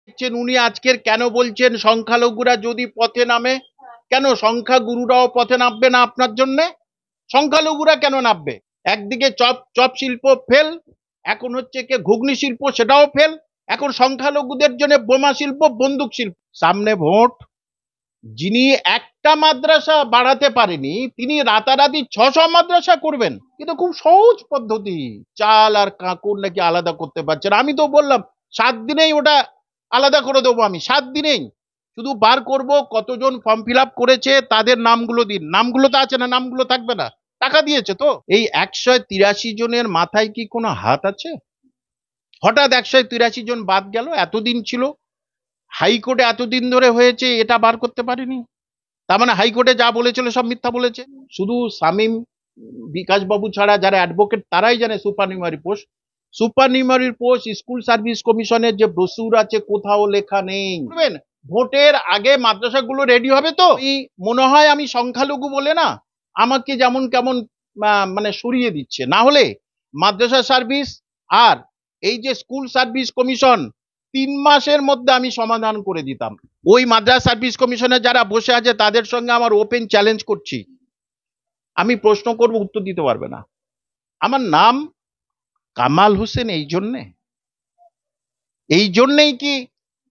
দেখছেন উনি আজকের কেন বলছেন সংখ্যালঘুরা যদি পথে নামে, কেন সংখ্যাগুরুরাও পথে নামবে না আপনার জন্য? সংখ্যালঘুরা কেন নামবে? একদিকে চপ চপ শিল্প ফেল, এখন হচ্ছে কি ঘুগনি শিল্প সেটাও ফেল, এখন সংখ্যালঘুদের জন্য বোমা শিল্প বন্দুক শিল্প। সামনে ভোট, যিনি একটা মাদ্রাসা বাড়াতে পারেনি তিনি রাতারাতি 600 মাদ্রাসা করবেন, কিন্তু খুব সহজ পদ্ধতি। চাল আর কাঁকুর নাকি আলাদা করতে পারছেন, আমি তো বললাম 7 দিনেই ওটা আলাদা করে দেবো, আমি 7 দিনেই শুধু বার করব কতজন ফর্ম ফিল আপ করেছে তাদের নামগুলো দিন। নামগুলো তো আছে না, নামগুলো থাকবে না? টাকা দিয়েছে তো। এই 183 জনের মাথায় কি কোনো হাত আছে? হঠাৎ 183 জন বাদ গেল, এতদিন ছিল, হাইকোর্টে এতদিন ধরে হয়েছে, এটা বার করতে পারেনি? তার মানে হাইকোর্টে যা বলেছিল সব মিথ্যা বলেছে। শুধু শামীম বিকাশ বাবু ছাড়া যারা অ্যাডভোকেট তারাই জানে supernumerary post. Supernumerary post school service কমিশনের যে ব্রোসুর আছে কোথাও লেখা নেই। বুঝবেন, ভোটের আগে মাদ্রাসাগুলো রেডি হবে তো মনে হয় আমি সংখ্যালঘু বলে না আমাকে যেমন কেমন মানে সরিয়ে দিচ্ছে। না হলে মাদ্রাসা সার্ভিস আর এই যে স্কুল সার্ভিস কমিশন 3 মাসের মধ্যে আমি সমাধান করে দিতাম। ওই মাদ্রাসা সার্ভিস কমিশনে যারা বসে আছে তাদের সঙ্গে আমার ওপেন চ্যালেঞ্জ করছি, আমি প্রশ্ন করব উত্তর দিতে পারবে না। আমার নাম কামাল হোসেন এই জন্যেই কি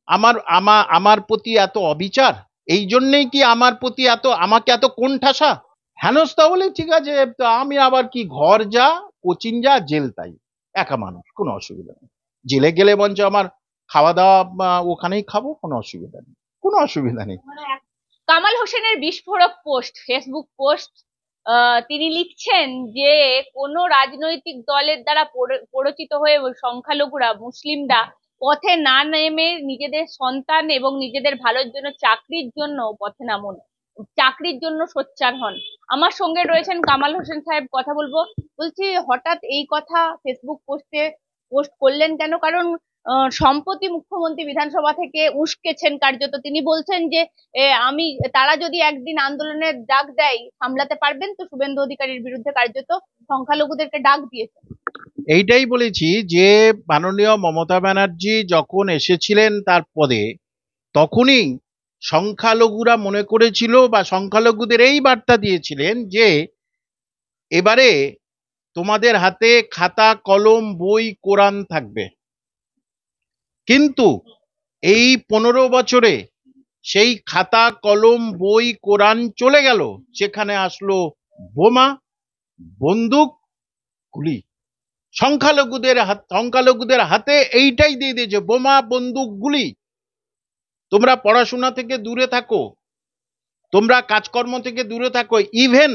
আমার আমার আমার প্রতি এত অবিচার? এই জন্যেই কি আমার প্রতি এত, আমাকে এত কোণঠাসা হেনস্থা হলে ঠিক আছে, তা আমি আবার কি, ঘর যা কোচিং যা জেল তাই, একা মানুষ, কোনো অসুবিধা নেই। জেলে গেলে বঞ্চ আমার খাওয়া দাওয়া ওখানেই খাবো, কোনো অসুবিধা নেই, কোনো অসুবিধা নেই। কামাল হোসেনের বিস্ফোরক পোস্ট, ফেসবুক পোস্ট। তিনি লিখছেন যে কোনো রাজনৈতিক দলের দ্বারা প্ররোচিত হয়ে সংখ্যালঘুরা, মুসলিমরা পথে না নেমে নিজেদের সন্তান এবং নিজেদের ভালোর জন্য চাকরির জন্য পথে নামুন, চাকরির জন্য সোচ্চার হন। আমার সঙ্গে রয়েছেন কামাল হোসেন সাহেব, কথা বলবো। বলছি, হঠাৎ এই কথা ফেসবুক পোস্ট করলেন কেন? কারণ সম্প্রতি মুখ্যমন্ত্রী বিধানসভা থেকে উস্কেছেন কার্যত। তিনি বলছেন যে আমি, তারা যদি একদিন আন্দোলনের ডাক দেয় সামলাতে পারবেন তো। শুভেন্দু অধিকারীর বিরুদ্ধে কার্যত সংখ্যালঘুদেরকে ডাক দিয়েছেন। এইটাই বলেছি যে মাননীয় মমতা ব্যানার্জি যখন এসেছিলেন তার পদে, তখনই সংখ্যালঘুরা মনে করেছিল বা সংখ্যালঘুদের এই বার্তা দিয়েছিলেন যে এবারে তোমাদের হাতে খাতা কলম বই কোরআন থাকবে। কিন্তু এই 15 বছরে সেই খাতা কলম বই কোরআন চলে গেল, সেখানে আসলো বোমা বন্দুক গুলি। সংখ্যালঘুদের হাতে এইটাই দিয়ে দিয়েছে, বোমা বন্দুক গুলি। তোমরা পড়াশোনা থেকে দূরে থাকো, তোমরা কাজকর্ম থেকে দূরে থাকো। ইভেন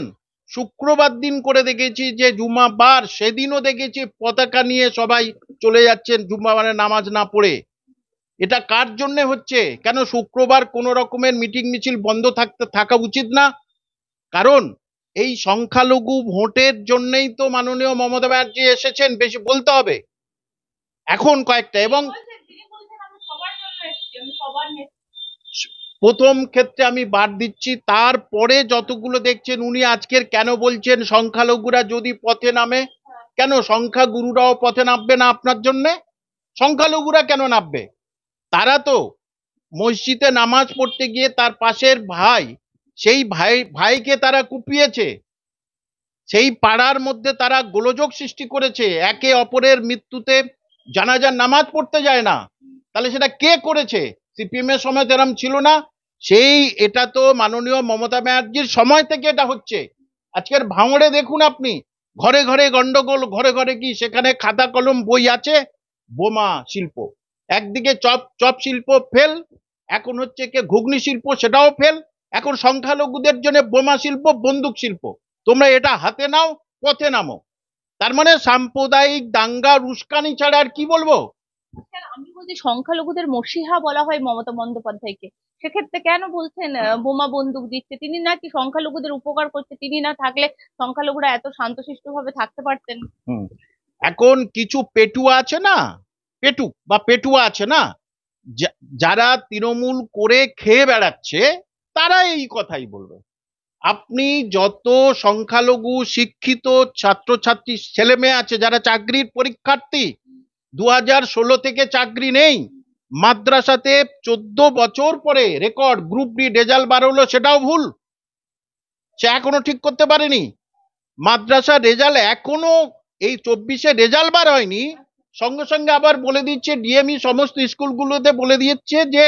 শুক্রবার দিন করে দেখেছি যে জুমাবার, সেদিনও দেখেছি পতাকা নিয়ে সবাই চলে যাচ্ছেন জুম্মাবারে নামাজ না পড়ে। এটা কার জন্য হচ্ছে? কেন শুক্রবার কোন রকমের মিটিং মিছিল বন্ধ থাকা উচিত না? কারণ এই সংখ্যালঘু ভোটের জন্যই তো মাননীয় মমতা ব্যানার্জি এসেছেন, বেশি বলতে হবে এখন কয়েকটা। এবং প্রথম ক্ষেত্রে আমি বাদ দিচ্ছি, তারপরে যতগুলো দেখছেন উনি আজকের কেন বলছেন সংখ্যালঘুরা যদি পথে নামে, কেন সংখ্যাগুরুরাও পথে নামবে না আপনার জন্য? সংখ্যালঘুরা কেন নামবে? তারা তো মসজিদে নামাজ পড়তে গিয়ে তার পাশের ভাই, সেই ভাইকে তারা কুপিয়েছে, সেই পাড়ার মধ্যে তারা গোলযোগ সৃষ্টি করেছে, একে অপরের মৃত্যুতে জানাজার নামাজ পড়তে যায় না। তাহলে সেটা কে করেছে? সিপিএম এর সময় এরম ছিল না? সেই এটা তো মাননীয় মমতা ব্যানার্জির সময় থেকে এটা হচ্ছে। আজকের ভাঙড়ে দেখুন আপনি, ঘরে ঘরে গন্ডগোল, ঘরে ঘরে কি সেখানে খাতা কলম বই আছে, বোমা শিল্প। একদিকে চপ চপ শিল্প ফেল, এখন হচ্ছে কি ঘুগনি শিল্প সেটাও ফেল, এখন সংখ্যালঘুদের জন্য বোমা শিল্প বন্দুক শিল্প। তোমরা এটা হাতে নাও, পথে নামো। তার মানে সাম্প্রদায়িক দাঙ্গা উস্কানি ছাড়া আর কি বলবো? আমি বলছি, সংখ্যালঘুদের মসিহা বলা হয় মমতা বন্দ্যোপাধ্যায়কে, সেক্ষেত্রে কেন বলছেন বোমা বন্দুক দিচ্ছে? তিনি নাকি সংখ্যালঘুদের উপকার করছে? তিনি না থাকলে সংখ্যালঘুরা এত শান্তশিষ্ট ভাবে থাকতে পারতেন? এখন কিছু পেটুয়া আছে না, পেটুয়া আছে না, যারা তৃণমূল করে খেয়ে বেড়াচ্ছে, তারা এই কথাই বলবে। আপনি যত সংখ্যালঘু শিক্ষিত ছাত্রছাত্রী ছেলে মেয়ে আছে যারা চাকরির পরীক্ষার্থী, 2016 থেকে চাকরি নেই, মাদ্রাসাতে 14 বছর পরে রেকর্ড গ্রুপ ডি রেজাল্ট বার হলো, সেটাও ভুল, সে এখনো ঠিক করতে পারেনি। মাদ্রাসার রেজাল্ট এখনো এই 24-এ রেজাল্ট বার হয়নি, সঙ্গে সঙ্গে আবার বলে দিচ্ছে ডিএমই সমস্ত স্কুলগুলোতে বলে দিচ্ছে যে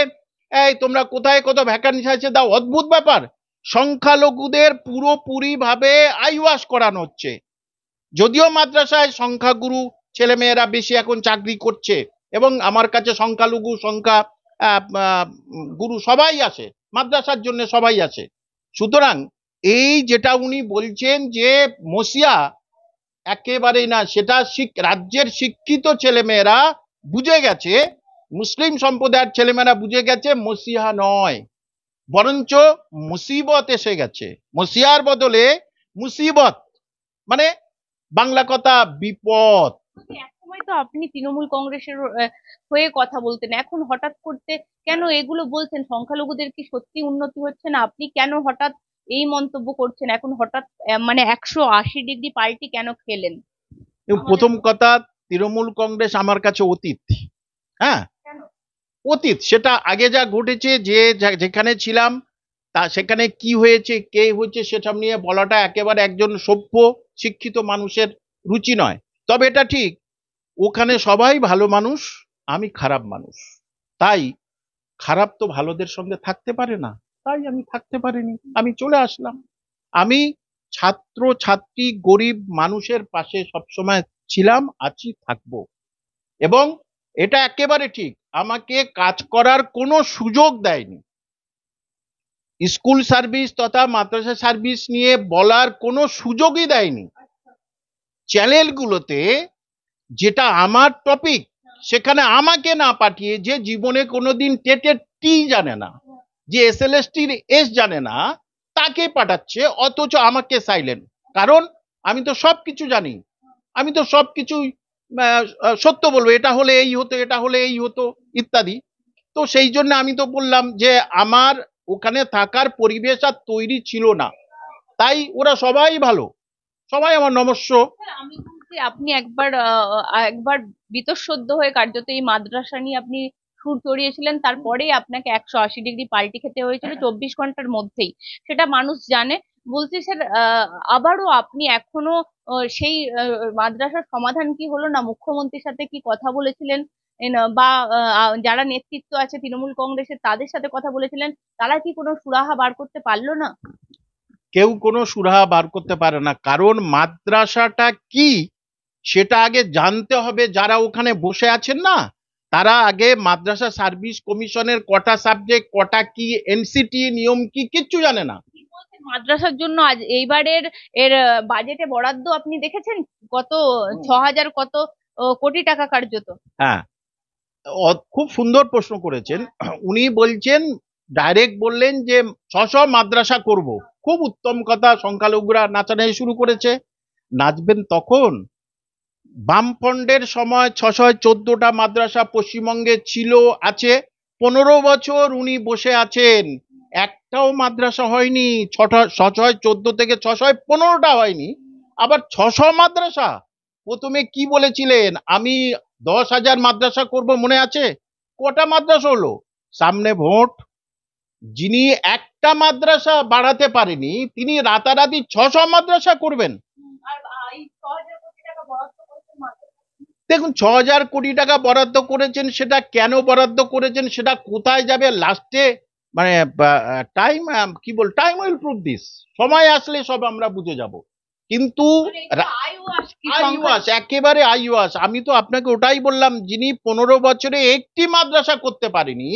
এই তোমরা কোথায় কত ভ্যাকান্সি আছে দাও। অদ্ভুত ব্যাপার, সংখ্যালঘুদের পুরোপুরি ভাবে আইওয়াশ করানো হচ্ছে। যদিও মাদ্রাসায় সংখ্যাগুরু ছেলেমেয়েরা বেশি এখন চাকরি করছে এবং আমার কাছে সংখ্যালঘু সংখ্যা গুরু সবাই আসে, মাদ্রাসার জন্য সবাই আসে। সুতরাং এই যেটা উনি বলছেন যে মসিয়া, একেবারেই না, সেটা রাজ্যের শিক্ষিত ছেলেমেয়েরা বুঝে গেছে, মুসলিম সম্প্রদায়ের ছেলেমেয়েরা বুঝে গেছে মসিহা নয়, বরঞ্চ মুসিবত এসে গেছে। মসিয়ার বদলে মুসিবত, মানে বাংলা কথা বিপদ। একসময় তো আপনি তৃণমূল কংগ্রেসের হয়ে কথা বলতেন, এখন হঠাৎ করতে কেন এগুলো বলছেন? সংখ্যালঘুদের কি সত্যি উন্নতি হচ্ছে না? আপনি কেন হঠাৎ এই মন্তব্য করছেন এখন? হঠাৎ মানে 180 ডিগ্রি পাল্টি কেন খেলেন? প্রথম কথা, তৃণমূল কংগ্রেস আমার কাছে অতীত। হ্যাঁ, কেন? অতীত, সেটা আগে যা ঘটেছে, যে যেখানে ছিলাম তা সেখানে কি হয়েছে কে হয়েছে সেসব নিয়ে বলাটা একেবারে একজন সভ্য শিক্ষিত মানুষের রুচি নয়। তবে এটা ঠিক, ওখানে সবাই ভালো মানুষ, আমি খারাপ মানুষ, তাই খারাপ তো ভালোদের সঙ্গে থাকতে পারে না, তাই আমি থাকতে পারিনি, আমি চলে আসলাম। আমি ছাত্র ছাত্রী গরিব মানুষের পাশে সবসময় ছিলাম, আছি, থাকবো। এবং এটা একেবারে ঠিক, আমাকে কাজ করার কোনো সুযোগ দেয়নি, স্কুল সার্ভিস তথা মাদ্রাসা সার্ভিস নিয়ে বলার কোনো সুযোগই দেয়নি। চ্যানেলগুলোতে যেটা আমার টপিক, সেখানে আমাকে না পাঠিয়ে, যে জীবনে কোনোদিন টেটের টি জানে না, যে এসএলএসটির এস জানে না, তাকে পাঠাচ্ছে, অথচ আমাকে সাইলেন্ট। কারণ আমি তো সবকিছু জানি, আমি তো সবকিছু সত্য বলবো, এটা হলে এই হতো, এটা হলে এই হতো ইত্যাদি। তো সেই জন্য আমি তো বললাম যে আমার ওখানে থাকার পরিবেশ আর তৈরি ছিল না, তাই ওরা সবাই ভালো, সবাই আমার নমস্য। আমি বলছি, আপনি একবার বীতশ্রদ্ধ হয়ে কার্যত এই মাদ্রাসা নিয়ে আপনি সুর চড়িয়েছিলেন, তারপরেই আপনাকে 180 ডিগ্রি পাল্টি খেতে হয়েছিল 24 ঘন্টার মধ্যেই, সেটা মানুষ জানে। বলছি স্যার, আবারও আপনি এখনো সেই মাদ্রাসার সমাধান কি হলো না? মুখ্যমন্ত্রীর সাথে কি কথা বলেছিলেন? বা যারা নেতৃত্ব আছে তৃণমূল কংগ্রেসের তাদের সাথে কথা বলেছিলেন? তারা কি কোনো সুরাহা বার করতে পারলো না? কেউ কোনো সুরাহা বার করতে পারে না, কারণ মাদ্রাসাটা কি সেটা আগে জানতে হবে। যারা ওখানে বসে আছেন না, তারা আগে মাদ্রাসা সার্ভিস কমিশনের কটা সাবজেক্ট, কটা কি, এনসিটি নিয়ম কি, কিচ্ছু জানে না। কি বলছেন? মাদ্রাসার জন্য আজ এইবারের বাজেটে বরাদ্দ আপনি দেখেছেন? কত 6,000 কত কোটি টাকা কার্যত। হ্যাঁ, খুব সুন্দর প্রশ্ন করেছেন। উনি বলছেন, ডাইরেক্ট বললেন যে 600 মাদ্রাসা করব। খুব উত্তম কথা, সংখ্যালঘুরা নাচানাচি শুরু করেছে। নাচবেন তখন, বামফ্রন্টের সময় 614টা মাদ্রাসা পশ্চিমবঙ্গে ছিল, আছে। 15 বছর উনি বসে আছেন, একটাও মাদ্রাসা হয়নি। 614 থেকে 615টা হয়নি, আবার 600 মাদ্রাসা। প্রথমে কি বলেছিলেন, আমি 10,000 মাদ্রাসা করব, মনে আছে? কটা মাদ্রাসা হলো? সামনে ভোট, যিনি একটা মাদ্রাসা বাড়াতে পারেনি, তিনি রাতারাতি 600 মাদ্রাসা করবেন। আর এই 6,000 কোটি টাকা বরাদ্দ করেছেন মাদ্রাসার জন্য। দেখুন, 6,000 কোটি টাকা বরাদ্দ করেছেন, সেটা কেন বরাদ্দ করেছেন, সেটা কোথায় যাবে লাস্টে, মানে টাইম, কি বল, টাইম উইল প্রুভ দিস, সময় আসলে সব আমরা বুঝে যাব। কিন্তু মানে এটা আইওয়াস কি আইওয়াস, একেবারে আইওয়াস। আমি তো আপনাকে ওটাই বললাম, যিনি 15 বছরে একটি মাদ্রাসা করতে পারেনি,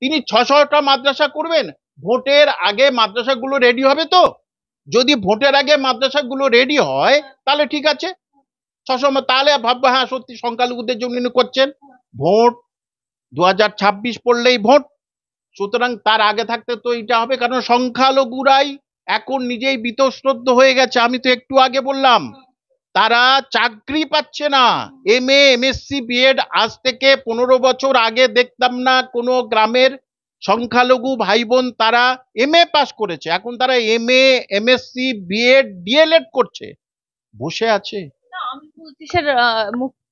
তিনি 600টা মাদ্রাসা করবেন। ভোটের আগে মাদ্রাসাগুলো রেডি হবে তো? যদি ভোটের আগে মাদ্রাসাগুলো রেডি হয় তাহলে ঠিক আছে, 600, তাহলে ভাববো হ্যাঁ সত্যি সংখ্যালঘুদের জন্য ইনি করছেন। ভোট 2026 পড়লেই ভোট, সুতরাং তার আগে থাকতে তো এটা হবে, কারণ সংখ্যালঘুরাই এখন নিজেই বীতশ্রদ্ধ হয়ে গেছে। আমি তো একটু আগে বললাম, তারা চাকরি পাচ্ছে না। এমএ এমএসসি বিএড, আজ থেকে 15 বছর আগে দেখতাম না কোনো গ্রামের সংখ্যালঘু ভাই বোন তারা এমএ পাস করেছে, এখন তারা এমএ এমএসসি বিএড ডিএলএড করছে, বসে আছে। না, আমি বলছি স্যার,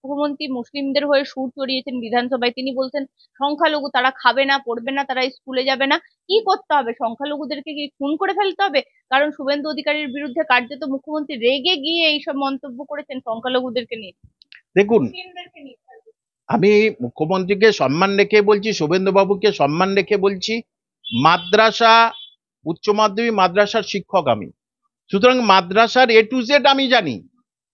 মুখ্যমন্ত্রী মুসলিমদের হয়ে সুর চড়িয়েছেন বিধানসভায়, তিনি বলছেন সংখ্যালঘু তারা খাবে না, পড়বে না, তারা স্কুলে যাবে না। কি করতে হবে? সংখ্যালঘুদেরকে কি খুন করে ফেলতে হবে? কারণ শুভেন্দু অধিকারীর বিরুদ্ধে কার্যত মুখ্যমন্ত্রী রেগে গিয়ে এইসব মন্তব্য করেছেন সংখ্যালঘুদেরকে নিয়ে, দেখুন, মুসলিমদেরকে নিয়ে। আমি মুখ্যমন্ত্রীকে সম্মান রেখে বলছি, শুভেন্দু বাবুকে সম্মান রেখে বলছি, মাদ্রাসা, উচ্চ মাধ্যমিক মাদ্রাসার শিক্ষক আমি, সুতরাং মাদ্রাসার A to Z আমি জানি।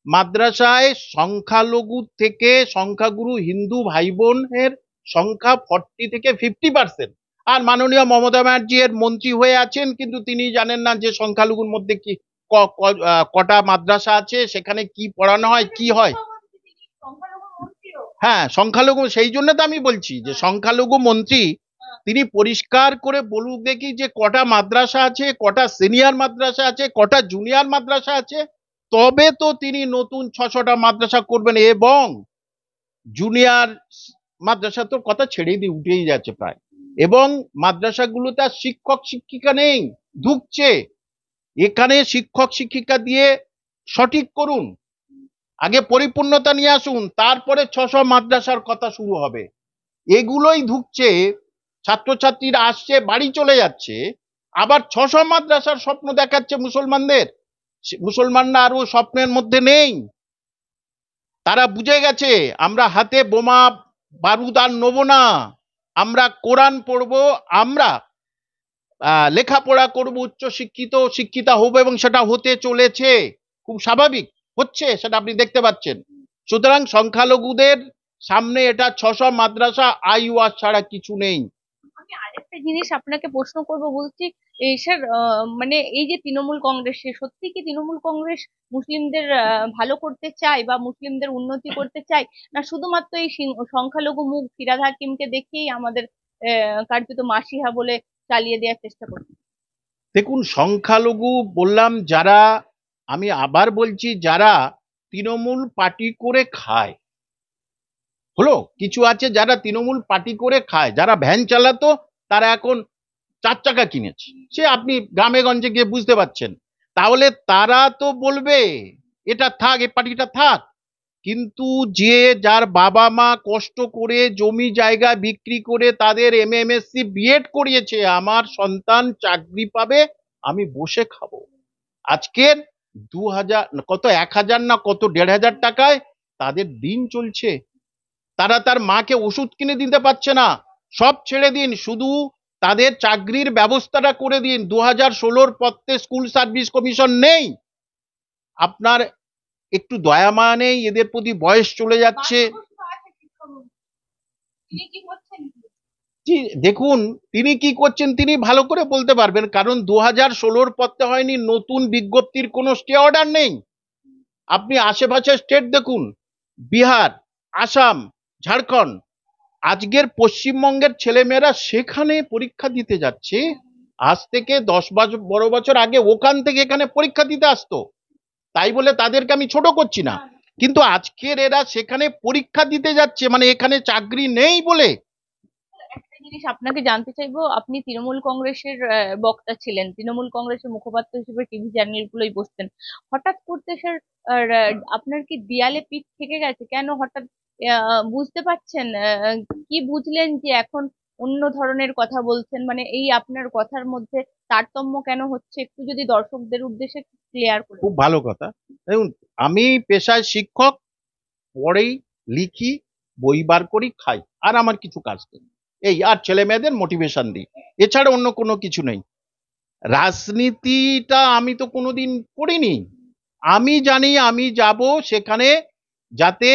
মাদ্রাসায় সংখ্যালঘু থেকে সংখ্যাগুরু হিন্দু ভাই বোনের সংখ্যা 40 থেকে 50%। আর মাননীয় মমতা ব্যানার্জি এর মন্ত্রী হয়ে আছেন, কিন্তু তিনি জানেন না যে সংখ্যালঘুর মধ্যে কি কটা মাদ্রাসা আছে, সেখানে কি পড়ানো হয়, কি হয়। হ্যাঁ, সংখ্যালঘু, সেই জন্য তো আমি বলছি যে সংখ্যালঘু মন্ত্রী তিনি পরিষ্কার করে বলুক দেখি যে কটা মাদ্রাসা আছে, কটা সিনিয়র মাদ্রাসা আছে, কটা জুনিয়র মাদ্রাসা আছে, তবে তো তিনি নতুন 600টা মাদ্রাসা করবেন। এবং জুনিয়র মাদ্রাসা তো কথা ছেড়েই দিয়ে উঠেই যাচ্ছে প্রায়, এবং মাদ্রাসাগুলোতে আর শিক্ষক শিক্ষিকা নেই, ঢুকছে। এখানে শিক্ষক শিক্ষিকা দিয়ে সঠিক করুন, আগে পরিপূর্ণতা নিয়ে আসুন, তারপরে 600 মাদ্রাসার কথা শুরু হবে। এগুলোই ঢুকছে, ছাত্রছাত্রীরা আসছে, বাড়ি চলে যাচ্ছে, আবার 600 মাদ্রাসার স্বপ্ন দেখাচ্ছে মুসলমানদের। মুসলমানরা আরো স্বপ্নের মধ্যে নেই, তারা বুঝে গেছে আমরা হাতে বোমা বারুদ আর নেব না, আমরা কোরআন পড়বো, আমরা লেখাপড়া করব, উচ্চ শিক্ষিতা হবো, এবং সেটা হতে চলেছে, খুব স্বাভাবিক হচ্ছে, সেটা আপনি দেখতে পাচ্ছেন। সুতরাং সংখ্যালঘুদের সামনে এটা 600 মাদ্রাসা আইওয়াজ ছাড়া কিছু নেই। আমি আরেকটা জিনিস আপনাকে প্রশ্ন করব, বলছি এই স্যার, মানে এই যে তৃণমূল কংগ্রেস, সত্যি কি তৃণমূল কংগ্রেস মুসলিমদের ভালো করতে চায় বা মুসলিমদের উন্নতি করতে চায়, না শুধুমাত্র এই সংখ্যালঘু মুখ ফিরহাদ হাকিমকে দেখেই আমাদের কার্যত মাসিহা বলে চালিয়ে দেওয়ার চেষ্টা করছে? দেখুন, সংখ্যালঘু বললাম যারা, আমি আবার বলছি, যারা তৃণমূল পার্টি করে খায়, হলো কিছু আছে যারা তৃণমূল পার্টি করে খায়, যারা ভ্যান চালাতো তারা এখন 4 চাকা কিনেছে, সে আপনি গ্রামে গঞ্জে গিয়ে বুঝতে পারছেন। তাহলে তারা তো বলবে এটা থাক, এই পার্টিটা থাক। কিন্তু যে যার বাবা মা কষ্ট করে জমি জায়গা বিক্রি করে তাদের MSc B.Ed করিয়েছে, আমার সন্তান চাকরি পাবে, আমি বসে খাবো, আজকের 2000 কত 1000 না কত 1500 টাকায় তাদের দিন চলছে, তারা তার মাকে ওষুধ কিনে দিতে পারছে না। সব ছেড়ে দিন, শুধু তাদের চাকরির ব্যবস্থাটা করে দিন। 2016 পত্রে স্কুল সার্ভিস কমিশন নেই, আপনার একটু দয়া মায়া নেই, এদের প্রতি বয়স চলে যাচ্ছে। দেখুন, তিনি কি করছেন তিনি ভালো করে বলতে পারবেন, কারণ 2016 পত্রে হয়নি, নতুন বিজ্ঞপ্তির কোনো স্টে অর্ডার নেই। আপনি আশেপাশে স্টেট দেখুন, বিহার, আসাম, ঝাড়খণ্ড, আজকের পশ্চিমবঙ্গের ছেলেমেয়েরা সেখানে পরীক্ষা দিতে যাচ্ছে। আজ থেকে 10 বছর আগে ওখান থেকে এখানে পরীক্ষা দিতে আসতো, তাই বলে তাদেরকে আমি ছোট করছি না, কিন্তু আজকের এরা সেখানে পরীক্ষা দিতে যাচ্ছে, মানে এখানে চাকরি নেই বলে। একটা জিনিস আপনাকে জানতে চাইবো, আপনি তৃণমূল কংগ্রেসের বক্তা ছিলেন, তৃণমূল কংগ্রেসের মুখপাত্র হিসেবে টিভি চ্যানেলগুলোই বসতেন, হঠাৎ করতে স্যার আপনার কি দেয়ালে পিঠ থেকে গেছে কেন? হঠাৎ বুঝতে পারছেন, কি বুঝলেন যে এখন অন্য ধরনের কথা বলছেন? মানে এই আপনার কথার মধ্যে তারতম্য কেন হচ্ছে, একটু যদি দর্শকদের উদ্দেশ্যে ক্লিয়ার করে। খুব ভালো কথা। দেখুন, আমি পেশায় শিক্ষক, পড়ি, লিখি, বই বার করি, খাই, আর আমার কিছু কাজ নেই, এই আর ছেলে মেয়েদের মোটিভেশন দিই, এছাড়া অন্য কোনো কিছু নেই। রাজনীতিটা আমি তো কোনোদিন করিনি। আমি জানি আমি যাব সেখানে যাতে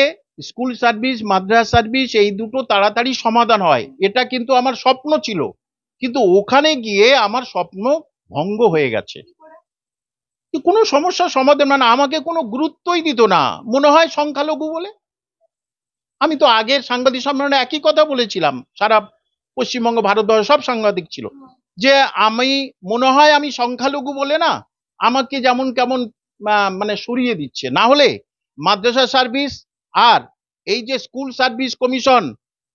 স্কুল সার্ভিস মাদ্রাসা সার্ভিস এই দুটো তাড়াতাড়ি সমাধান হয়, এটা কিন্তু আমার স্বপ্ন ছিল, কিন্তু ওখানে গিয়ে আমার স্বপ্ন ভঙ্গ হয়ে গেছে। কোনো সমস্যার সমাধান মানে আমাকে কোনো গুরুত্বই দিত না, মনে হয় সংখ্যালঘু বলে। আমি তো আগের সাংবাদিক সম্মেলনে একই কথা বলেছিলাম, সারা পশ্চিমবঙ্গ ভারতবর্ষ সব সাংবাদিক ছিল, যে আমি মনে হয় আমি সংখ্যালঘু বলে না আমাকে যেমন কেমন মানে সরিয়ে দিচ্ছে। না হলে মাদ্রাসা সার্ভিস আর এই যে স্কুল সার্ভিস কমিশন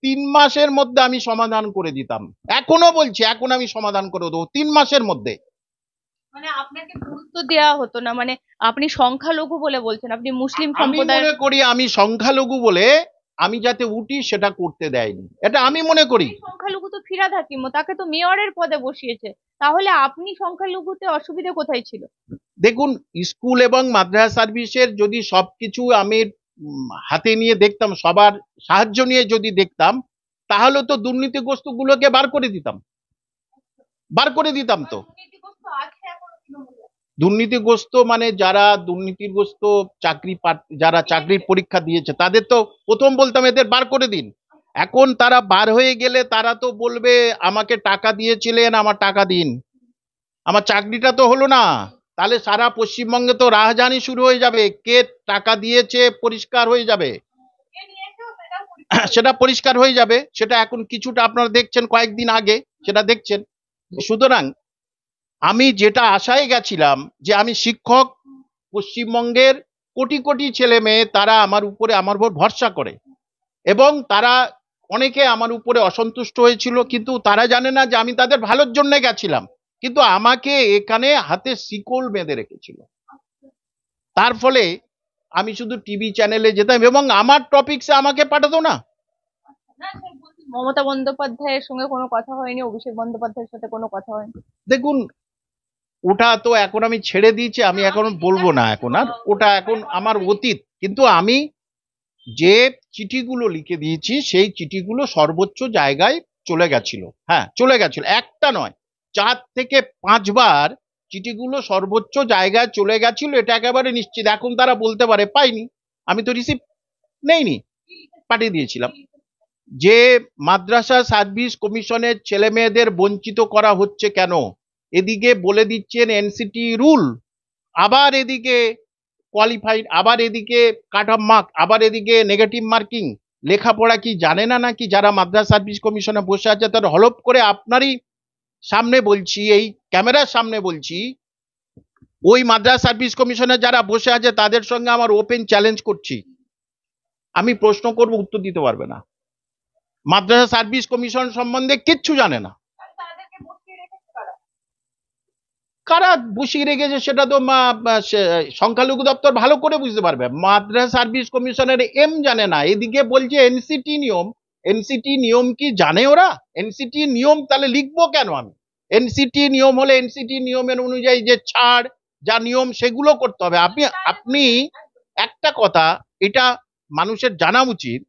3 মাসের মধ্যে আমি সমাধান করে দিতাম, এখনো বলছি এখন আমি সমাধান করে দেবো 3 মাসের মধ্যে। মানে আপনাকে গুরুত্ব দেওয়া হতো না, মানে আপনি সংখ্যালঘু বলে বলছেন, আপনি মুসলিম আমি সম্প্রদায়ের। মনে করি আমি সংখ্যালঘু বলে আমি যাতে উঠি সেটা করতে দেয়নি, এটা আমি মনে করি। এই সংখ্যালঘু তো ফিরহাদ হাকিমও, তাকে তো মেয়রের পদে বসিয়েছে, তাহলে আপনি সংখ্যালঘুতে অসুবিধা কোথায় ছিল? দেখুন, স্কুল এবং মাদ্রাসা সার্ভিসের যদি সবকিছু আমি হাতে নিয়ে দেখতাম, সবার সাহায্য নিয়ে যদি দেখতাম, তাহলে তো দুর্নীতিগ্রস্ত গুলোকে বার করে দিতাম তো। দুর্নীতিগ্রস্ত আছে এখনো তৃণমূলে? দুর্নীতিগ্রস্ত মানে যারা দুর্নীতিগ্রস্ত যারা চাকরির পরীক্ষা দিয়েছে তাদের তো প্রথম বলতাম এদের বার করে দিন। এখন তারা বার হয়ে গেলে তারা তো বলবে আমাকে টাকা দিয়েছিলেন, আমার টাকা দিন, আমার চাকরিটা তো হলো না। তাহলে সারা পশ্চিমবঙ্গে তো রাহাজানি শুরু হয়ে যাবে, কে টাকা দিয়েছে পরিষ্কার হয়ে যাবে। কে নিয়েছে সেটাও পরিষ্কার হয়ে সেটা পরিষ্কার হয়ে যাবে, সেটা এখন কিছুটা আপনারা দেখছেন, কয়েকদিন আগে সেটা দেখছেন। সুতরাং আমি যেটা আশায় গেছিলাম যে আমি শিক্ষক, পশ্চিমবঙ্গের কোটি কোটি ছেলে মেয়ে তারা আমার উপর ভরসা করে, এবং তারা অনেকে আমার উপরে অসন্তুষ্ট হয়েছিল, কিন্তু তারা জানে না যে আমি তাদের ভালোর জন্য গেছিলাম, কিন্তু আমাকে এখানে হাতে শিকল বেঁধে রেখেছিল। তার ফলে আমি শুধু টিভি চ্যানেলে যেতাম এবং আমার টপিকসে আমাকে পাঠাতো না। না, সে বলছি, মমতা বন্দ্যোপাধ্যায়ের সঙ্গে কোনো কথা হয়নি, অভিষেক বন্দ্যোপাধ্যায়ের সাথে কোনো কথা হয়নি? দেখুন, ওটা তো এখন আমি ছেড়ে দিয়েছি, আমি এখন বলবো না, এখন আর ওটা এখন আমার অতীত। কিন্তু আমি যে চিঠিগুলো লিখে দিয়েছি সেই চিঠিগুলো সর্বোচ্চ জায়গায় চলে গেছিল। হ্যাঁ, চলে গেছিল, একটা নয়, 4 থেকে 5 বার চিঠিগুলো সর্বোচ্চ জায়গায় চলে গেছিল, এটা একেবারে নিশ্চিত। এখন তারা বলতে পারে পাইনি, আমি তো রিসিভ নেইনি, পাঠিয়ে দিয়েছিলাম। যে মাদ্রাসা সার্ভিস কমিশনের ছেলে মেয়েদের বঞ্চিত করা হচ্ছে কেন, এদিকে বলে দিচ্ছেন এনসিটি রুল, আবার এদিকে কোয়ালিফাইড, আবার এদিকে কাট অফ মার্ক, আবার এদিকে নেগেটিভ মার্কিং। লেখাপড়া কি জানে না নাকি যারা মাদ্রাসা সার্ভিস কমিশনে বসে আছে? তার হলপ করে আপনারই সামনে বলছি, এই ক্যামেরার সামনে বলছি, ওই মাদ্রাসা সার্ভিস কমিশনে যারা বসে আছে তাদের সঙ্গে আমার ওপেন চ্যালেঞ্জ করছি, আমি প্রশ্ন করব, উত্তর দিতে পারবে না। মাদ্রাসা সার্ভিস কমিশন সম্বন্ধে কিচ্ছু জানে না। তাদেরকে বসিয়ে রেখেছে কারা? কারা বসিয়ে রেখেছে সেটা তো সংখ্যালঘু দপ্তর ভালো করে বুঝতে পারবে। মাদ্রাসা সার্ভিস কমিশনের এম জানে না, এদিকে বলছে এনসিটি নিয়ম। এনসিটি নিয়ম কি জানে ওরা? এনসিটি নিয়ম তাহলে লিখবো কেন আমি? এনসিটি নিয়ম হলে এনসিটি নিয়মের অনুযায়ী যে ছাড়, যা নিয়ম সেগুলো করতে হবে। আপনি একটা কথা, এটা মানুষের জানা উচিত,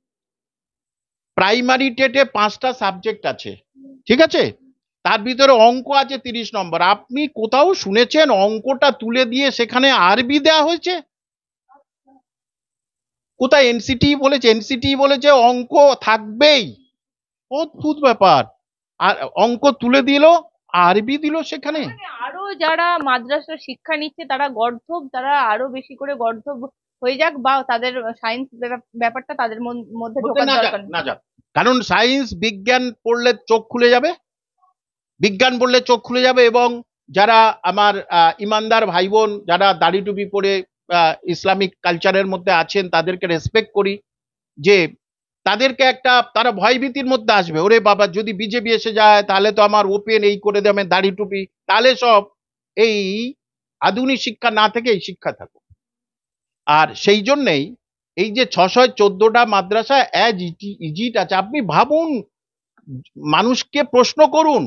প্রাইমারি টেটে 5টা সাবজেক্ট আছে, ঠিক আছে? তার ভিতরে অঙ্ক আছে 30 নম্বর। আপনি কোথাও শুনেছেন অঙ্কটা তুলে দিয়ে সেখানে আরবি দেওয়া হয়েছে? কোথায় এনসিটি বলেছে? এনসিটি বলেছে অঙ্ক থাকবেই। অদ্ভুত ব্যাপার। আর অঙ্ক তুলে দিল, আরবি দিল সেখানে। মানে আরো যারা মাদ্রাসার শিক্ষা নিচ্ছে তারা গর্ধব, তারা আরো বেশি করে গর্ধব হয়ে যাক, বা তাদের সায়েন্স ব্যাপারটা তাদের মধ্যে হতে ঢোকার না যাক, দরকার নেই। না যাক। কারণ সায়েন্স বিজ্ঞান পড়লে চোখ খুলে যাবে, বিজ্ঞান পড়লে চোখ খুলে যাবে। এবং যারা আমার ইমানদার ভাই বোন যারা দাড়ি টুপি পরে ইসলামিক কালচারের মধ্যে আছেন তাদেরকে রেসপেক্ট করি, যে তাদেরকে একটা তারা ভয়ভীতির মধ্যে আসবে, ওরে বাবা যদি বিজেপি এসে যায় তাহলে তো আমার ওপেন এই করে দেবে দাড়ি টুপি, তাহলে সব এই আধুনিক শিক্ষা না থেকে এই শিক্ষা থাকুক। আর সেই জন্যেই এই যে 614টা মাদ্রাসা অ্যাজ ইজিট আছে, আপনি ভাবুন, মানুষকে প্রশ্ন করুন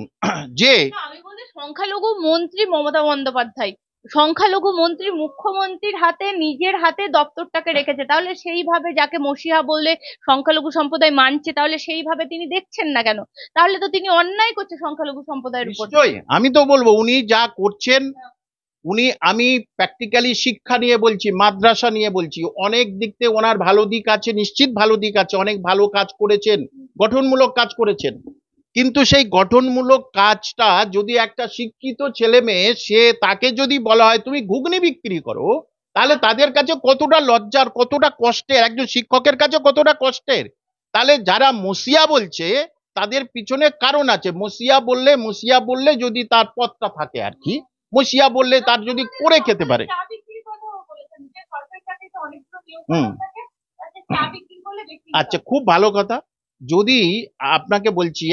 যে না, আমি বলছি সংখ্যালঘু মন্ত্রী মমতা বন্দ্যোপাধ্যায়, সংখ্যালঘু মন্ত্রী মুখ্যমন্ত্রীর হাতে, নিজের হাতে দপ্তরটাকে রেখেছে, তাহলে সেইভাবে যাকে মসিহা বলে সংখ্যালঘু সম্প্রদায় মানছে, তাহলে সেইভাবে তিনি দেখছেন না কেন? তাহলে তো তিনি অন্যায় করছে সংখ্যালঘু সম্প্রদায়ের উপর। নিশ্চয়ই আমি তো বলবো উনি যা করছেন, আমি প্র্যাকটিক্যালি শিক্ষা নিয়ে বলছি, মাদ্রাসা নিয়ে বলছি, অনেক দিক থেকে ওনার ভালো দিক আছে, নিশ্চিত ভালো দিক আছে, অনেক ভালো কাজ করেছেন, গঠনমূলক কাজ করেছেন। কিন্তু সেই গঠনমূলক কাজটা যদি একটা শিক্ষিত ছেলে মেয়ে, সে তাকে যদি বলা হয় তুমি ঘুগনি বিক্রি করো, তাহলে তাদের কাছে কতটা লজ্জার, কতটা কষ্টের, একজন শিক্ষকের কাছে কতটা কষ্টের। তাহলে যারা মসিয়া বলছে তাদের পিছনে কারণ আছে। মসিয়া বললে যদি তার পথটা থাকে আর কি, মসিয়া বললে তার যদি করে খেতে পারে। চা বিক্রির কথাও বলেছেন যে সরকারি চাকরিতে অনেকগুলো নিয়োগ হুম, করা থাকে, তাতে চা বিক্রি করলে বেশি আচ্ছা, income। খুব ভালো কথা। যদি আপনাকে বলছি,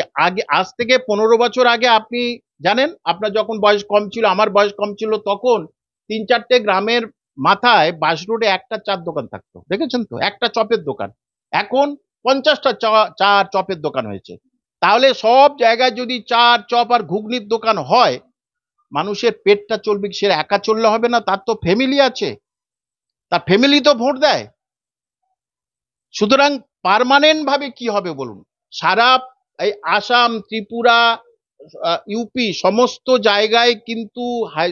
আজ থেকে 15 বছর আগে আপনি জানেন, আপনার যখন বয়স কম ছিল, আমার বয়স কম ছিল, তখন 3-4টে গ্রামের মাথায় বাস রোডে একটা চার দোকান থাকতো, দেখেছেন তো, একটা চপের দোকান। এখন 50টা চার চপের দোকান হয়েছে। তাহলে সব জায়গায় যদি চার চপ আর ঘুগনির দোকান হয়, মানুষের পেটটা চলবে, সে একা চললে হবে না, তার তো ফ্যামিলি আছে, তার ফ্যামিলি তো ভোট দেয়। সুতরাং পার্মানেন্ট ভাবে কি হবে বলুন? সারা এই আসাম, ত্রিপুরা, ইউপি সমস্ত জায়গায় কিন্তু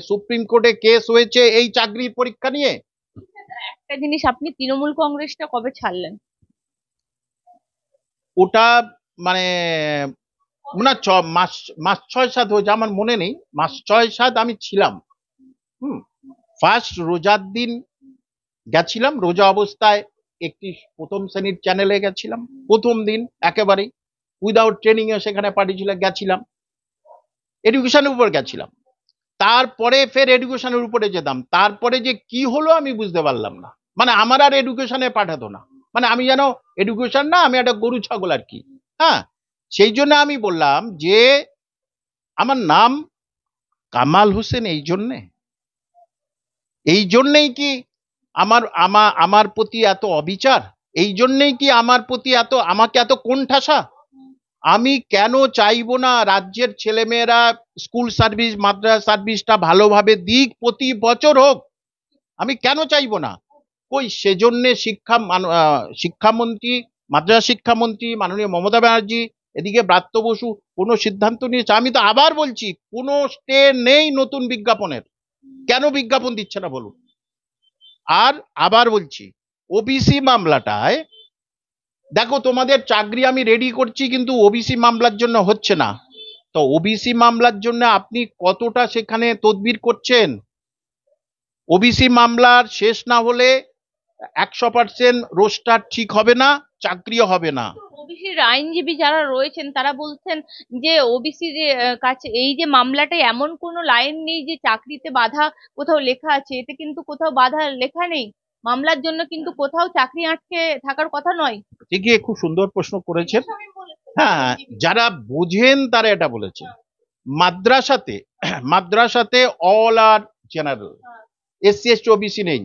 সুপ্রিম কোর্টে কেস হয়েছে এই চাকরির পরীক্ষা নিয়ে। একটা জিনিস, আপনি তৃণমূল কংগ্রেসটা কবে ছাড়লেন? ওটা মানে না, মাস মাস 6-7 হয়েছে, আমার মনে নেই, মাস 6-7 আমি ছিলাম। ফার্স্ট রোজার দিন গেছিলাম, রোজা অবস্থায় একটি প্রথম শ্রেণীর চ্যানেলে গেছিলাম, প্রথম দিন একেবারেই উইদাউট ট্রেনিং এ সেখানে পাঠিয়েছিল, গেছিলাম, এডুকেশনের উপর গেছিলাম। তারপরে ফের এডুকেশনের উপরে যেতাম, তারপরে যে কি হলো আমি বুঝতে পারলাম না, মানে আমার আর এডুকেশনে পাঠাতো না, মানে আমি যেন এডুকেশন না, আমি একটা গরু ছাগল আর কি। হ্যাঁ, সেই জন্য আমি বললাম যে আমার নাম কামাল হোসেন এই জন্যেই কি আমার আমার আমার প্রতি এত অবিচার? এই জন্যেই কি আমার প্রতি আমাকে এত কোণঠাসা? আমি কেন চাইবো না রাজ্যের ছেলেমেয়েরা স্কুল সার্ভিস, মাদ্রাসা সার্ভিসটা ভালোভাবে দিক, প্রতি বছর হোক? আমি কেন চাইবো না? কই সেজন্য শিক্ষামন্ত্রী, মাদ্রাসা শিক্ষামন্ত্রী মাননীয় মমতা ব্যানার্জি, এদিকে ব্রাত্য বসু কোনো সিদ্ধান্ত নিয়েছে? আমি তো আবার বলছি, কোনো স্টে নেই নতুন বিজ্ঞাপনের, কেন বিজ্ঞাপন দিচ্ছে না বলুন? আর আবার বলছি, ওবিসি মামলাটায় দেখো, তোমাদের চাকরি আমি রেডি করছি, কিন্তু ওবিসি মামলার জন্য হচ্ছে না। তো ওবিসি মামলার জন্য আপনি কতটা সেখানে তদবির করছেন? ওবিসি মামলার শেষ না হলে 100% রোস্টার ঠিক হবে না, চাকরিও হবে না। ওবিসির আইনজীবী যারা রয়েছেন তারা বলছেন যে ওবিসির কাছে এই যে মামলাটা, এমন কোনো লাইন নেই যে চাকরিতে বাধা কোথাও লেখা আছে, এতে কিন্তু কোথাও বাধা লেখা নেই। মামলার জন্য কিন্তু কোথাও চাকরি আটকে থাকার কথা নয়। ঠিকই, খুব সুন্দর প্রশ্ন করেছেন। হ্যাঁ, যারা বোঝেন তারা এটা বলেছে। মাদ্রাসাতে মাদ্রাসাতে অল আর জেনারেল, এসসি এসটি ওবিসি নেই।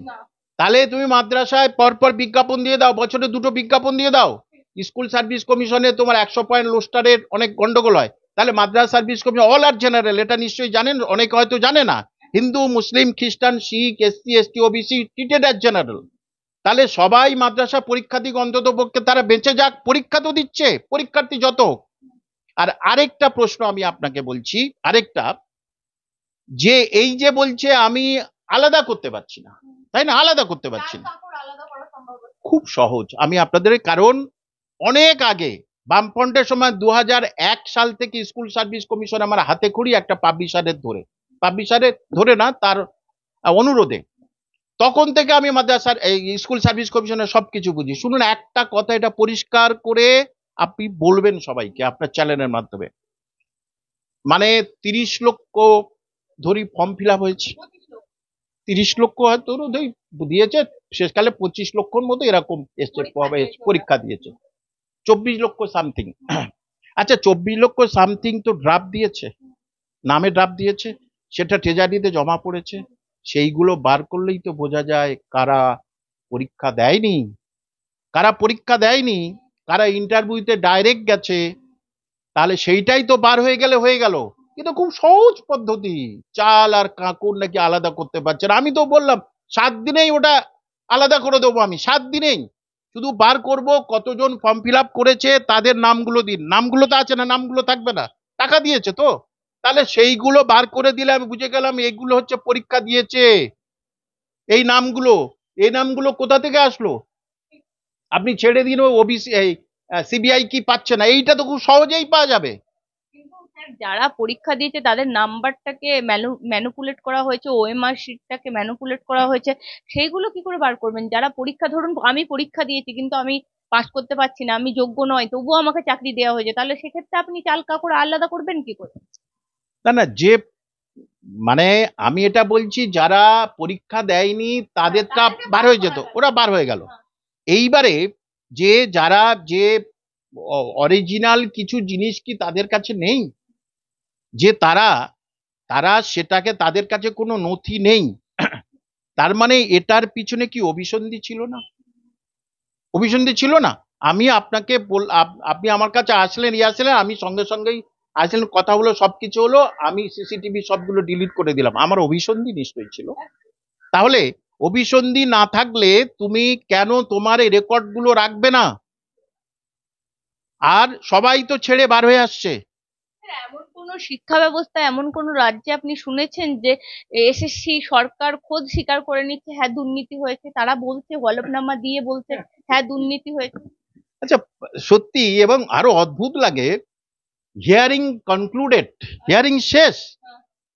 তাহলে তুমি মাদ্রাসায় পরপর বিজ্ঞাপন দিয়ে দাও, বছরে 2টো বিজ্ঞাপন দিয়ে দাও। স্কুল সার্ভিস কমিশনে তোমার 100 পয়েন্ট লোস্টারের অনেক গন্ডগোল হয়, তাহলে মাদ্রাসা সার্ভিস কমিশন অল আর জেনারেল, এটা নিশ্চয়ই জানেন, অনেকে হয়তো জানে না। হিন্দু, মুসলিম, খ্রিস্টান, Sikh, SC ST OBC treated as general. তাহলে সবাই মাদ্রাসা পরীক্ষা দিক, অন্তত পক্ষে তারা বেঁচে যাক, পরীক্ষা তো দিচ্ছে, পরীক্ষার্থী যত হোক। আর আরেকটা প্রশ্ন আমি আপনাকে বলছি, আরেকটা, যে এই যে বলছে আমি আলাদা করতে পারছি না, তাই না, আলাদা করতে পারছি না, খুব সহজ আমি আপনাদের, কারণ অনেক আগে বামফ্রন্টের সময় 2001 সাল থেকে স্কুল সার্ভিস কমিশন আমার হাতে খড়ি একটা পাবলিশারের ধরে না, তার অনুরোধে, তখন থেকে আমি মাদ্রাসার এই স্কুল সার্ভিস কমিশনের সবকিছু বুঝি। শুনুন একটা কথা, এটা পরিষ্কার করে আপনি বলবেন সবাইকে আপনার চ্যানেলের মাধ্যমে, মানে 30 লক্ষ ধরি ফর্ম ফিল আপ হয়েছে, 30 লক্ষ হয়তো দিয়েছে, শেষকালে 25 লক্ষর মতো এরকম এসছে, পরীক্ষা দিয়েছে, 24 লক্ষ সামথিং। আচ্ছা, 24 লক্ষ সামথিং তো ড্রাফট দিয়েছে, নামে ড্রাফট দিয়েছে, সেটা ট্রেজারিতে জমা পড়েছে, সেইগুলো বার করলেই তো বোঝা যায় কারা পরীক্ষা দেয়নি, কারা ইন্টারভিউতে ডাইরেক্ট গেছে। তাহলে সেইটাই তো বার হয়ে গেল। কিন্তু খুব সহজ পদ্ধতি, চাল আর কাঁকুর নাকি আলাদা করতে পারছে না। আমি তো বললাম 7 দিনেই ওটা আলাদা করে দেবো, আমি 7 দিনেই শুধু বার করব কতজন ফর্ম ফিল আপ করেছে, তাদের নামগুলো দিন, নামগুলো তো আছে না, নামগুলো থাকবে না, টাকা দিয়েছে তো, তাহলে সেইগুলো বার করে দিলে আমি বুঝে গেলাম এইগুলো হচ্ছে পরীক্ষা দিয়েছে। এই নামগুলো কোথা থেকে আসলো? আপনি ছেড়ে দিন ওবিসি, এই সিবিআই কি পাচ্ছে না, এইটা তো খুব সহজেই পাওয়া যাবে। যারা পরীক্ষা দিয়েছে তাদের নাম্বারটাকে ম্যানুপুলেট করা হয়েছে, ওএমআর শিটটাকে ম্যানুপুলেট করা হয়েছে, সেইগুলো কি করে বার করবেন? যারা পরীক্ষা, ধরুন আমি পরীক্ষা দিয়েছি কিন্তু আমি পাস করতে পারছি না, আমি যোগ্য নয়, তবুও আমাকে চাকরি দেওয়া হয়েছে, তাহলে সেক্ষেত্রে আপনি চাল কাপড় আলাদা করবেন কি করে? না, যে মানে আমি এটা বলছি, যারা পরীক্ষা দেয়নি তাদেরটা বার হয়ে যেত, ওরা বার হয়ে গেল। এইবারে যারা অরিজিনাল কিছু জিনিস কি তাদের কাছে নেই, যে তারা তারা সেটাকে, তাদের কাছে কোনো নথি নেই। তার মানে এটার পিছনে কি অভিসন্ধি ছিল না? অভিসন্ধি ছিল না? আমি আপনাকে আপনি আমার কাছে আসলেন, আসলেন, আমি সঙ্গে সঙ্গেই আসলেন, কথা হলো, সবকিছু হলো, আমি সিসিটিভি সবগুলো ডিলিট করে দিলাম, আমার অভিসন্ধি নিশ্চয়ই ছিল। তাহলে অভিসন্ধি না থাকলে তুমি কেন তোমার এই রেকর্ড গুলো রাখবে না? আর সবাই তো ছেড়ে বার হয়ে আসছে। এমন কোন শিক্ষা ব্যবস্থা, এমন কোন রাজ্যে আপনি শুনেছেন যে এসএসসি সরকার খোদ স্বীকার করে নিচ্ছে হ্যাঁ দুর্নীতি হয়েছে, তারা বলছে হলফনামা দিয়ে বলছে হ্যাঁ দুর্নীতি হয়েছে? আচ্ছা, সত্যি, এবং আরো অদ্ভুত লাগে, হিয়ারিং কনক্লুডেড, হিয়ারিং শেষ,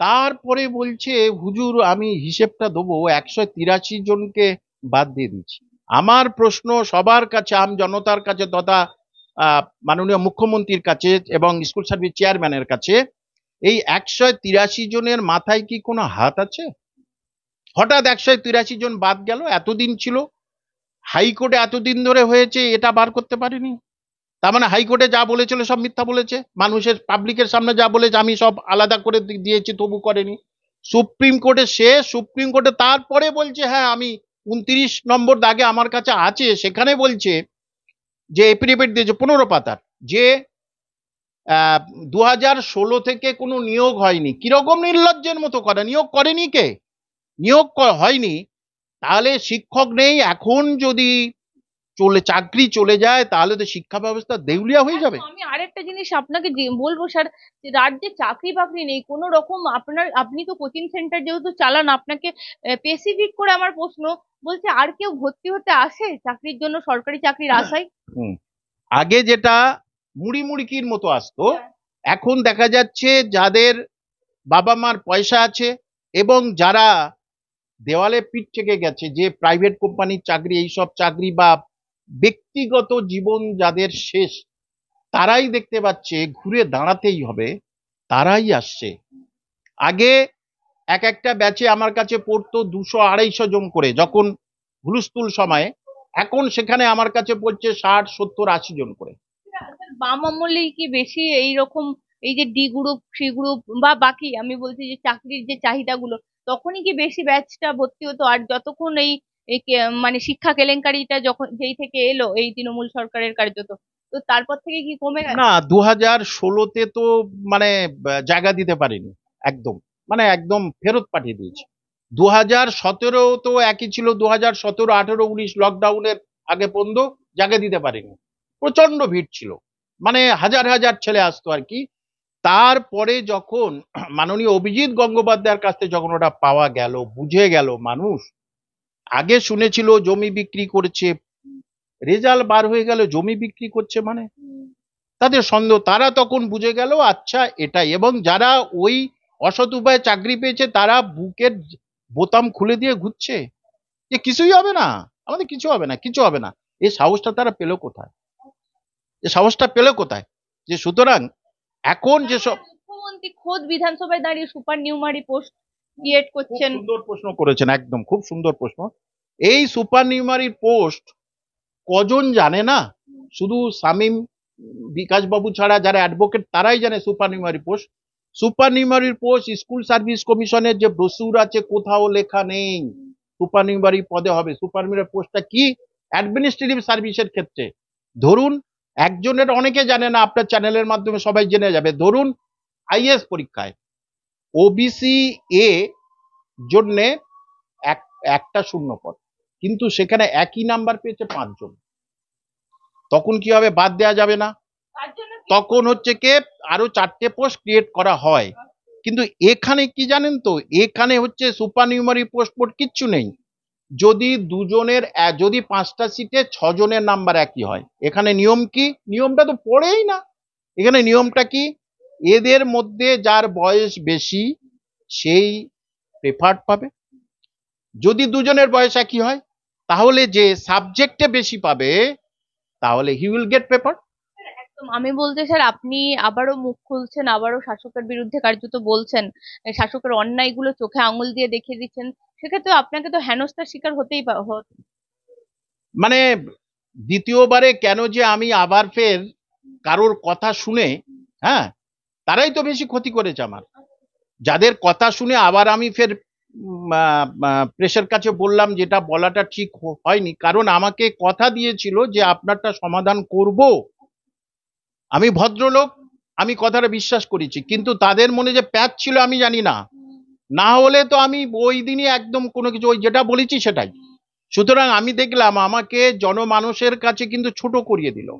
তারপরে বলছে হুজুর আমি হিসেবটা দেবো, 183 জনকে বাদ দিয়ে দিচ্ছি। আমার প্রশ্ন সবার কাছে, আম জনতার কাছে, তথা মাননীয় মুখ্যমন্ত্রীর কাছে এবং স্কুল সার্ভিস চেয়ারম্যানের কাছে, এই 183 জনের মাথায় কি কোনো হাত আছে? হঠাৎ 183 জন বাদ গেল, এতদিন ছিল, হাইকোর্টে এতদিন ধরে হয়েছে, এটা বার করতে পারেনি? তার মানে হাইকোর্টে যা বলেছিল সব মিথ্যা বলেছে, মানুষের পাবলিকের সামনে যা বলেছে আমি সব আলাদা করে দিয়েছি, তবু করেনি। সুপ্রিম কোর্টে শেষ, সুপ্রিম কোর্টে তারপরে বলছে হ্যাঁ আমি 29 নম্বর দাগে আমার কাছে আছে, সেখানে বলছে যে এফিডেভিট দিয়েছে 15 পাতার, যে 2016 থেকে কোনো নিয়োগ হয়নি। কিরকম নির্লজ্জের মতো কথা! নিয়োগ করেনি কে? নিয়োগ হয়নি, তাহলে শিক্ষক নেই, এখন যদি চাকরি চলে যায় তাহলে তো শিক্ষা ব্যবস্থা দেউলিয়া হয়ে যাবে। আমি আরেকটা জিনিস আপনাকে বলবো স্যার, যে রাজ্যে চাকরি বাকরি নেই কোনো রকম, আপনি তো কোচিং সেন্টার যেহেতু চালান, আপনাকে স্পেসিফিক করে আমার প্রশ্ন, বলছে আর কেউ ভর্তি হতে আসে চাকরির জন্য, সরকারি চাকরির আশায়? আগে যেটা মুড়ি মুড়িকির মতো আসতো, এখন দেখা যাচ্ছে যাদের বাবা মার পয়সা আছে এবং যারা দেওয়ালে পিঠ থেকে গেছে, যে প্রাইভেট কোম্পানির চাকরি, এইসব চাকরি বা ব্যক্তিগত জীবন যাদের শেষ, তারাই দেখতে পাচ্ছে ঘুরে দাঁড়াতেই হবে, তারাই আসছে। আগে একটা ব্যাচে আমার কাছে পড়তো 200-250 জন করে যখন হুলস্থুল সময়ে, এখন সেখানে আমার কাছে পড়ছে 60-70-80 জন করে। বাম আমলে কি বেশি এইরকম, এই যে ডি গ্রুপ সি গ্রুপ বা বাকি আমি বলছি যে চাকরির যে চাহিদাগুলো, তখনই কি বেশি ব্যাচটা ভর্তি হতো? আর যতক্ষণ এই মানে শিক্ষা কেলেঙ্কারিটা যখন যেই থেকে এলো এই তৃণমূল সরকারের কার্যত, তো তারপর থেকে কি কমে গেছে? না, 2016-তে তো মানে জায়গা দিতে পারিনি একদম, মানে একদম ফেরত পাঠিয়ে দিয়েছি। 2017 তো একই ছিল, 2017, 18, 19 লকডাউনের আগে পর্যন্ত জায়গা দিতে পারিনি, প্রচন্ড ভিড় ছিল, মানে হাজার হাজার ছেলে আসতো আর কি। তারপরে যখন মাননীয় অভিজিৎ গঙ্গোপাধ্যায়ের কাছ থেকে যখন ওটা পাওয়া গেল, বুঝে গেল মানুষ, আগে শুনেছিল জমি বিক্রি করেছে, রেজাল্ট বার হয়ে গেল জমি বিক্রি করছে, মানে তাদের সন্দেহ, তারা তখন বুঝে গেল আচ্ছা এটাই। এবং যারা ওই অসৎ উপায়ে চাকরি পেয়েছে তারা বুকের বোতাম খুলে দিয়ে ঘুরছে যে কিছুই হবে না, আমাদের কিছু হবে না, কিছু হবে না। এই সাহসটা তারা পেল কোথায়? এই সাহসটা পেল কোথায়? যে সুতরাং এখন যেসব মুখ্যমন্ত্রী খোদ বিধানসভায় দাঁড়িয়ে সুপার নিউমারি পোস্ট ক্রিয়েট করছেন। সুন্দর প্রশ্ন করেছেন, একদম খুব সুন্দর প্রশ্ন। এই সুপার নিউমারি পোস্ট কজন জানে না? শুধু শামীম, বিকাশ বাবু ছাড়া যারা অ্যাডভোকেট তারাই জানে super নিউমারি post. Super নিউমারি post school service কমিশনের যে ব্রোসুর আছে কোথাও লেখা নেই সুপার নিউমারি পদে হবে। সুপার নিউমারি পোস্টটা কি? অ্যাডমিনিস্ট্রেটিভ সার্ভিসের ক্ষেত্রে, ধরুন একজনের, অনেকে জানে না, আপনার চ্যানেলের মাধ্যমে সবাই জেনে যাবে, ধরুন আইএস পরীক্ষায় ওবিসি এ জন্যে একটা শূন্য পদ, কিন্তু সেখানে একই নাম্বার পেয়েছে 5 জন, তখন কি হবে? বাদ দেওয়া যাবে না, তখন হচ্ছে কে আরো 4টে পোস্ট ক্রিয়েট করা হয়। কিন্তু এখানে কি জানেন তো, এখানে হচ্ছে সুপার নিউমারি পোস্ট কিচ্ছু নেই। যদি দুজনের, যদি 5টা সিটে 6 জনের নাম্বার একই হয়, এখানে নিয়ম কি? নিয়মটা তো পড়েই না। এখানে নিয়মটা কি? এদের মধ্যে যার বয়স বেশি সেই প্রেফার্ড পাবে। যদি দুজনের বয়স একই হয় তাহলে যে সাবজেক্টে বেশি পাবে তাহলে হি উইল গেট পেপার। একদম, আমি বলতে স্যার আপনি আবারও মুখ খুলছেন, আবারও শাসকের বিরুদ্ধে কার্যত বলছেন, শাসকের অন্যায়গুলো চোখে আঙুল দিয়ে দেখিয়ে দিচ্ছেন, সেক্ষেত্রে আপনাকে তো হেনস্থার শিকার হতেই মানে দ্বিতীয়বারে কেন যে আমি আবার ফের কারোর কথা শুনে, হ্যাঁ, তারাই তো বেশি ক্ষতি করেছে আমার। যাদের কথা শুনে আবার আমি ফের প্রেসের কাছে বললাম, যেটা বলাটা ঠিক হয়নি, কারণ আমাকে কথা দিয়েছিল যে আপনারটা সমাধান করব। আমি ভদ্রলোক, আমি কথাটা বিশ্বাস করেছি, কিন্তু তাদের মনে যে প্যাচ ছিল আমি জানি না। না হলে তো আমি ওই দিনই একদম কোনো কিছু, ওই যেটা বলেছি সেটাই। সুতরাং আমি দেখলাম আমাকে জনমানুষের কাছে কিন্তু ছোট করিয়ে দিল।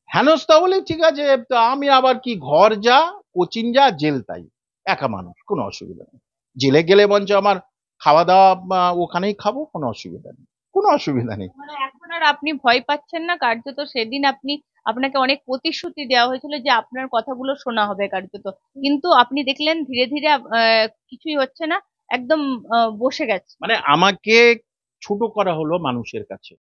হেনস্থা হলে ঠিক আছে, তো আমি আবার কি, ঘর যা, কোচিং যা, জেল তাই, একা মানুষ, কোনো অসুবিধা নেই। জেলে গেলে বঞ্চ আমার খাওয়া দাওয়া ওখানেই খাবো, কোনো অসুবিধা নেই, কোনো অসুবিধা নেই। মানে এখন আর আপনি ভয় পাচ্ছেন না? কার্যত সেদিন আপনাকে অনেক প্রতিশ্রুতি দেওয়া হয়েছিল যে আপনার কথাগুলো শোনা হবে কার্যত, কিন্তু আপনি দেখলেন ধীরে ধীরে কিছুই হচ্ছে না, একদম বসে গেছে। মানে আমাকে ছোট করা হলো মানুষের কাছে।